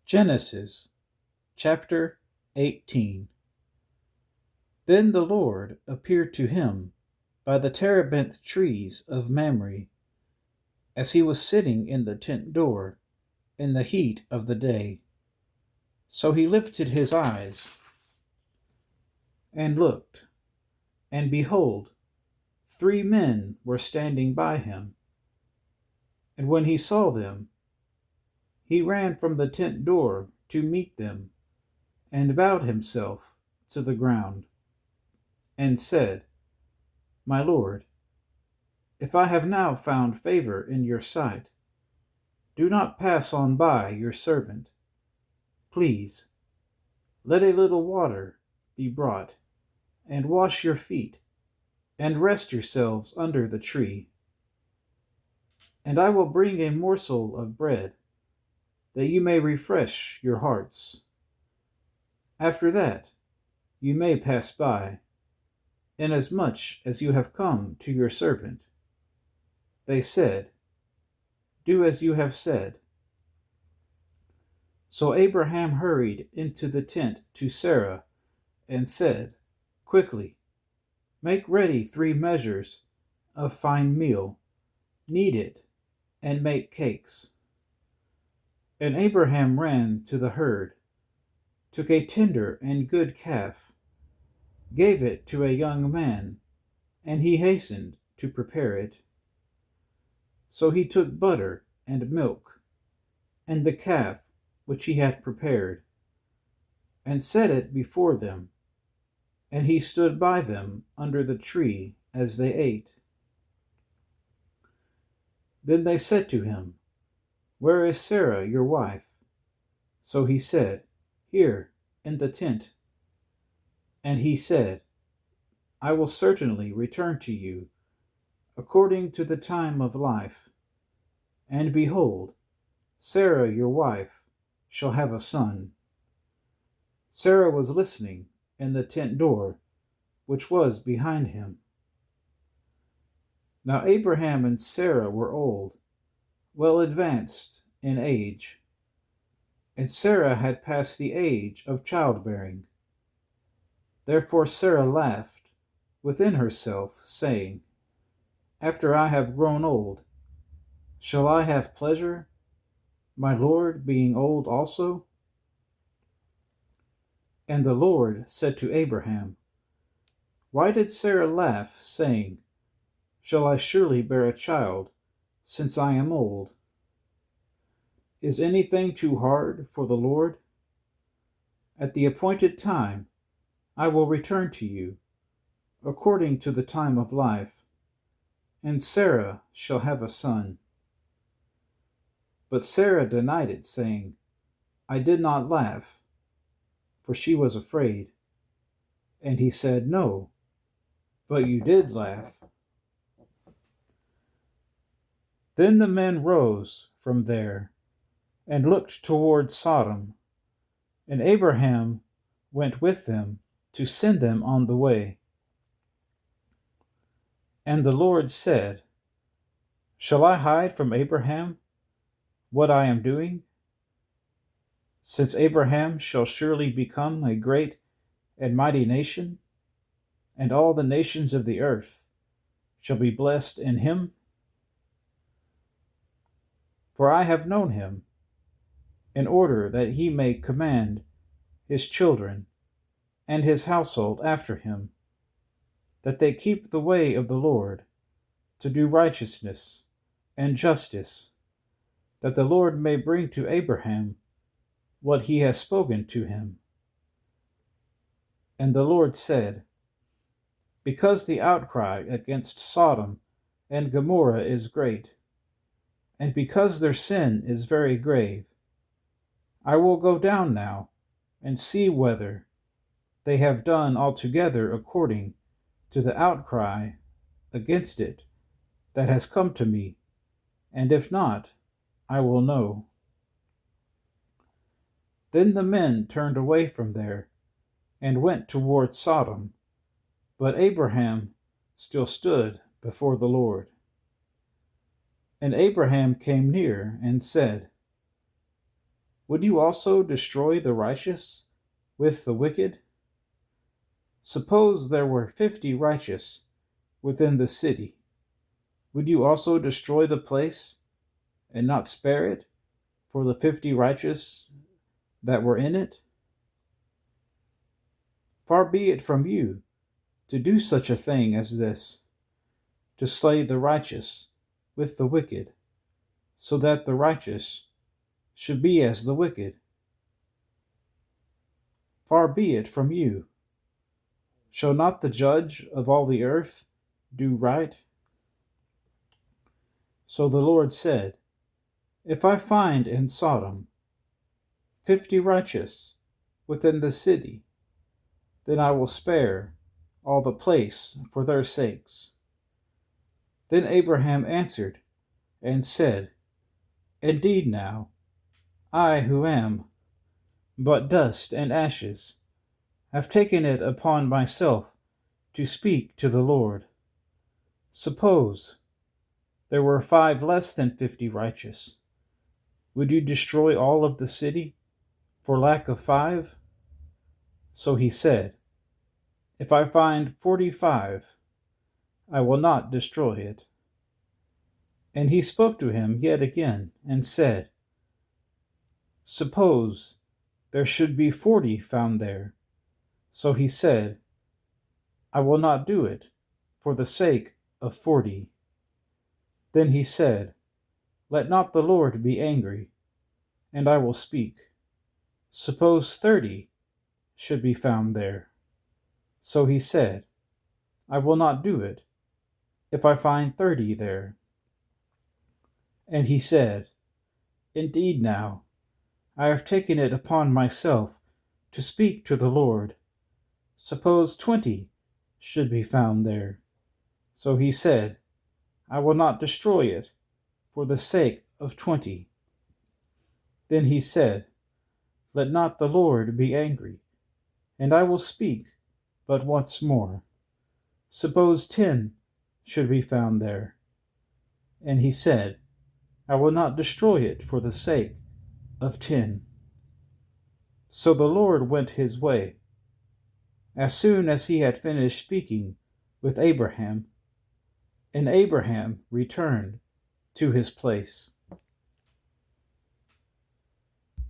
Genesis chapter 18. Then the Lord appeared to him by the terebinth trees of Mamre, as he was sitting in the tent door in the heat of the day. So he lifted his eyes and looked, and behold, 3 men were standing by him. And when he saw them, he ran from the tent door to meet them, and bowed himself to the ground, and said, My Lord, if I have now found favor in your sight, do not pass on by your servant. Please, let a little water be brought, and wash your feet, and rest yourselves under the tree. And I will bring a morsel of bread, that you may refresh your hearts. After that, you may pass by, inasmuch as you have come to your servant. They said, Do as you have said. So Abraham hurried into the tent to Sarah and said, Quickly, make ready 3 measures of fine meal, knead it, and make cakes. And Abraham ran to the herd, took a tender and good calf, gave it to a young man, and he hastened to prepare it. So he took butter and milk, and the calf which he had prepared, and set it before them, and he stood by them under the tree as they ate. Then they said to him, Where is Sarah your wife? So he said, Here, in the tent. And he said, I will certainly return to you, according to the time of life. And behold, Sarah your wife shall have a son. Sarah was listening in the tent door, which was behind him. Now Abraham and Sarah were old, well advanced in age, and Sarah had passed the age of childbearing. Therefore Sarah laughed within herself, saying, After I have grown old, shall I have pleasure, my Lord being old also? And the Lord said to Abraham, Why did Sarah laugh, saying, Shall I surely bear a child, since I am old? Is anything too hard for the Lord? At the appointed time I will return to you, according to the time of life, and Sarah shall have a son. But Sarah denied it, saying, I did not laugh, for she was afraid. And he said, No, but you did laugh. Then the men rose from there and looked toward Sodom, and Abraham went with them to send them on the way. And the Lord said, Shall I hide from Abraham what I am doing? Since Abraham shall surely become a great and mighty nation, and all the nations of the earth shall be blessed in him. For I have known him, in order that he may command his children and his household after him, that they keep the way of the Lord, to do righteousness and justice, that the Lord may bring to Abraham what he has spoken to him. And the Lord said, Because the outcry against Sodom and Gomorrah is great, and because their sin is very grave, I will go down now and see whether they have done altogether according to the outcry against it that has come to me, and if not, I will know. Then the men turned away from there and went toward Sodom, but Abraham still stood before the Lord. And Abraham came near and said, would you also destroy the righteous with the wicked? Suppose there were 50 righteous within the city. Would you also destroy the place and not spare it for the 50 righteous that were in it? Far be it from you to do such a thing as this, to slay the righteous with the wicked, so that the righteous should be as the wicked. Far be it from you. Shall not the judge of all the earth do right? So the Lord said, if I find in Sodom 50 righteous within the city, then I will spare all the place for their sakes. Then Abraham answered and said, indeed now, I who am but dust and ashes, have taken it upon myself to speak to the Lord. Suppose there were 5 less than 50 righteous. Would you destroy all of the city for lack of 5? So he said, if I find 45, I will not destroy it. And he spoke to him yet again and said, suppose there should be 40 found there. So he said, I will not do it for the sake of 40. Then he said, let not the Lord be angry, and I will speak. Suppose 30 should be found there. So he said, I will not do it if I find 30 there. And he said, indeed now, I have taken it upon myself to speak to the Lord. Suppose 20 should be found there. So he said, I will not destroy it for the sake of 20. Then he said, let not the Lord be angry, and I will speak but once more. Suppose 10 should be found there. And he said, I will not destroy it for the sake of 10. So the Lord went his way. As soon as he had finished speaking with Abraham, and Abraham returned to his place.